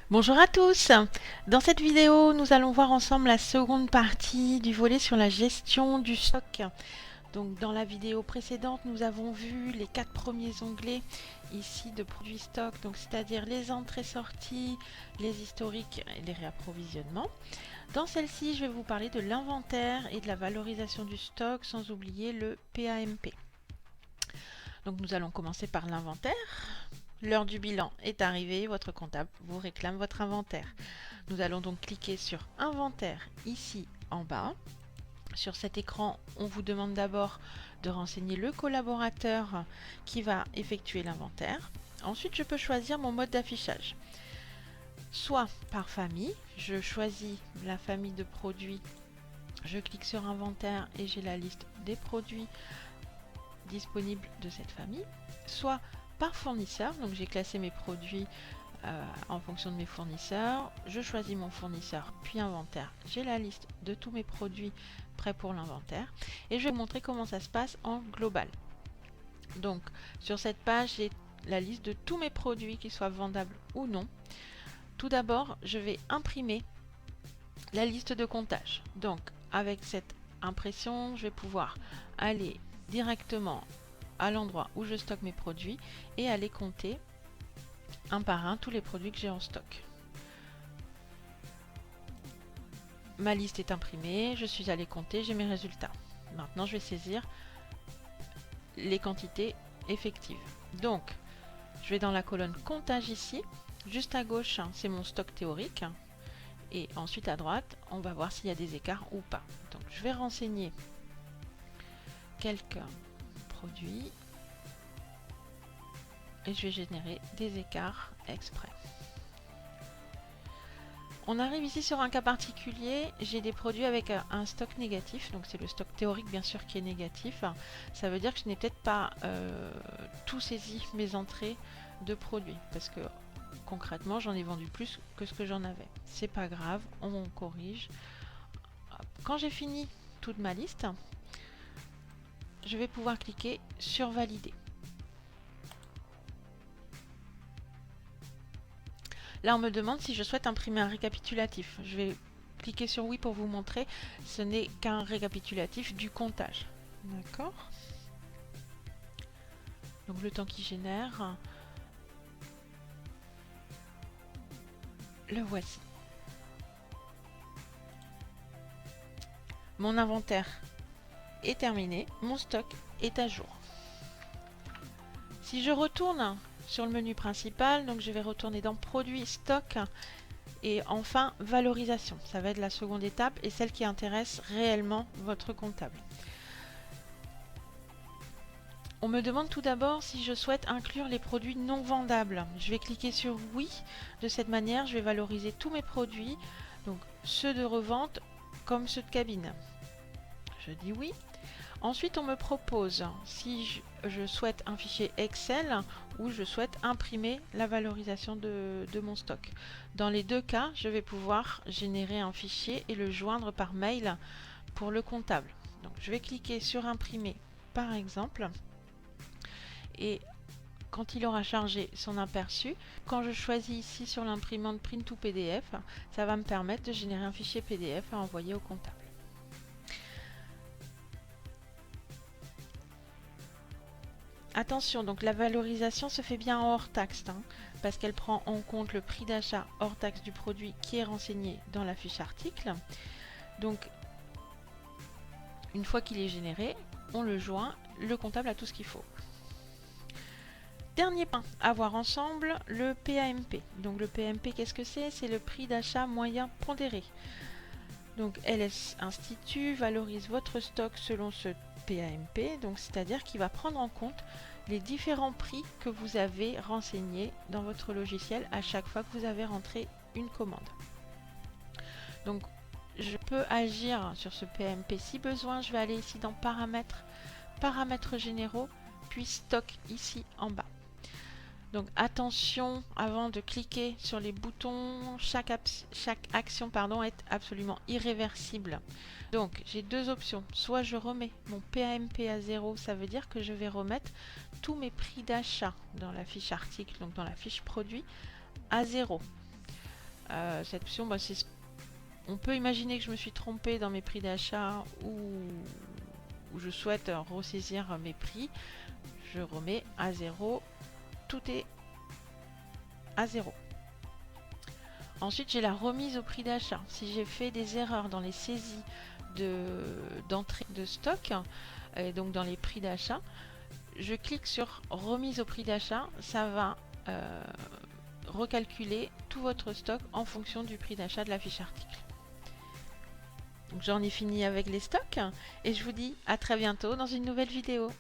Bonjour à tous. Dans cette vidéo, nous allons voir ensemble la seconde partie du volet sur la gestion du stock. Donc, dans la vidéo précédente, nous avons vu les 4 premiers onglets ici de produits stock, donc c'est-à-dire les entrées-sorties, les historiques et les réapprovisionnements. Dans celle-ci, je vais vous parler de l'inventaire et de la valorisation du stock, sans oublier le PAMP. Donc, nous allons commencer par l'inventaire. L'heure du bilan est arrivée, votre comptable vous réclame votre inventaire. Nous allons donc cliquer sur Inventaire ici en bas. Sur cet écran, on vous demande d'abord de renseigner le collaborateur qui va effectuer l'inventaire. Ensuite, je peux choisir mon mode d'affichage. Soit par famille, je choisis la famille de produits, je clique sur Inventaire et j'ai la liste des produits disponibles de cette famille. Soit par fournisseur, donc j'ai classé mes produits en fonction de mes fournisseurs. Je choisis mon fournisseur, puis inventaire. J'ai la liste de tous mes produits prêts pour l'inventaire. Et je vais vous montrer comment ça se passe en global. Donc, sur cette page, j'ai la liste de tous mes produits, qu'ils soient vendables ou non. Tout d'abord, je vais imprimer la liste de comptage. Donc, avec cette impression, je vais pouvoir aller directement à l'endroit où je stocke mes produits et aller compter un par un tous les produits que j'ai en stock. Ma liste est imprimée, je suis allé compter, j'ai mes résultats. Maintenant, je vais saisir les quantités effectives. Donc, je vais dans la colonne comptage ici. Juste à gauche, c'est mon stock théorique. Et ensuite, à droite, on va voir s'il y a des écarts ou pas. Donc, je vais renseigner quelques produits. Et je vais générer des écarts exprès. On arrive ici sur un cas particulier, j'ai des produits avec un stock négatif, donc c'est le stock théorique bien sûr qui est négatif. Ça veut dire que je n'ai peut-être pas tout saisi mes entrées de produits, parce que concrètement j'en ai vendu plus que ce que j'en avais. C'est pas grave, on corrige. Quand j'ai fini toute ma liste, je vais pouvoir cliquer sur valider. Là, on me demande si je souhaite imprimer un récapitulatif. Je vais cliquer sur oui pour vous montrer. Ce n'est qu'un récapitulatif du comptage. D'accord. Donc le temps qui génère, le voici. Mon inventaire est terminé. Mon stock est à jour. Si je retourne sur le menu principal, donc je vais retourner dans Produits, Stock et enfin Valorisation. Ça va être la seconde étape et celle qui intéresse réellement votre comptable. On me demande tout d'abord si je souhaite inclure les produits non vendables. Je vais cliquer sur oui. De cette manière, je vais valoriser tous mes produits, donc ceux de revente comme ceux de cabine. Je dis oui. Ensuite, on me propose si je souhaite un fichier Excel ou je souhaite imprimer la valorisation de mon stock. Dans les deux cas, je vais pouvoir générer un fichier et le joindre par mail pour le comptable. Donc, je vais cliquer sur imprimer par exemple. Et quand il aura chargé son aperçu, quand je choisis ici sur l'imprimante Print to PDF, ça va me permettre de générer un fichier PDF à envoyer au comptable. Attention, donc la valorisation se fait bien en hors taxe, parce qu'elle prend en compte le prix d'achat hors taxe du produit qui est renseigné dans la fiche article. Donc, une fois qu'il est généré, on le joint, le comptable a tout ce qu'il faut. Dernier point à voir ensemble, le PAMP. Donc le PAMP, qu'est-ce que c'est? C'est le prix d'achat moyen pondéré. Donc LS Institut valorise votre stock selon ce PAMP, donc c'est-à-dire qu'il va prendre en compte les différents prix que vous avez renseignés dans votre logiciel à chaque fois que vous avez rentré une commande. Donc je peux agir sur ce PAMP si besoin. Je vais aller ici dans Paramètres, Paramètres généraux, puis Stock ici en bas. Donc attention, avant de cliquer sur les boutons, chaque action est absolument irréversible. Donc j'ai deux options, soit je remets mon PAMP à 0, ça veut dire que je vais remettre tous mes prix d'achat dans la fiche article, donc dans la fiche produit, à 0. Cette option, bah, on peut imaginer que je me suis trompée dans mes prix d'achat ou je souhaite ressaisir mes prix. Je remets à 0. Tout est à 0. Ensuite, j'ai la remise au prix d'achat. Si j'ai fait des erreurs dans les saisies d'entrée de stock, et donc dans les prix d'achat, je clique sur remise au prix d'achat. Ça va recalculer tout votre stock en fonction du prix d'achat de la fiche article. Donc j'en ai fini avec les stocks et je vous dis à très bientôt dans une nouvelle vidéo.